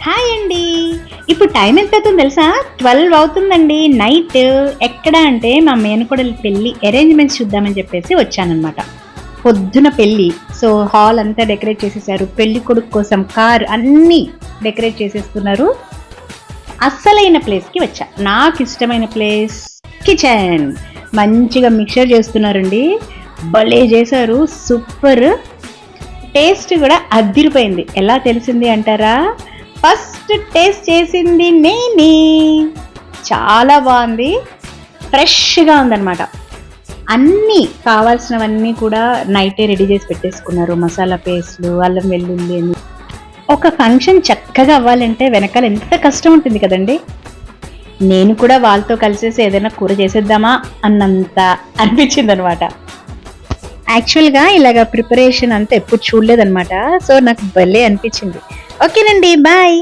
Hi అండి. ఇప్పుడు time ఎంత అవుతుందో తెలుసా? 12 అవుతుందండి నైట్. ఎక్కడ అంటే మా మేనకోడలి పెళ్లి అరేంజ్మెంట్స్ చూద్దామని చెప్పేసి వచ్చానన్నమాట. పొద్దున పెళ్లి. సో హాల్ అంతా డెకరేట్ చేసేసారు. పెళ్లి కొడుకు కోసం కార్ అన్నీ డెకరేట్ చేసేస్తున్నారు. అస్సలైన ప్లేస్కి వచ్చా. నాకు ఇష్టమైన ప్లేస్ కిచెన్. మంచిగా మిక్చర్ చేస్తున్నారండి. భలే చేశారు, సూపర్. టేస్ట్ కూడా అద్దిరిపోయింది. ఎలా తెలిసింది అంటారా? ఫస్ట్ టేస్ట్ చేసింది నేనే. చాలా బాగుంది, ఫ్రెష్గా ఉందన్నమాట. అన్నీ కావాల్సినవన్నీ కూడా నైటే రెడీ చేసి పెట్టేసుకున్నారు. మసాలా పేస్ట్లు, అల్లం వెల్లుల్లి అని. ఒక ఫంక్షన్ చక్కగా అవ్వాలంటే వెనకాల ఎంత కష్టం ఉంటుంది కదండి. నేను కూడా వాళ్ళతో కలిసేసి ఏదైనా కూర చేసేద్దామా అన్నంత అనిపించింది అనమాట. యాక్చువల్గా ఇలాగ ప్రిపరేషన్ అంతా ఎప్పుడు చూడలేదన్నమాట. సో నాకు భలే అనిపించింది. ఓకేనండి, బాయ్.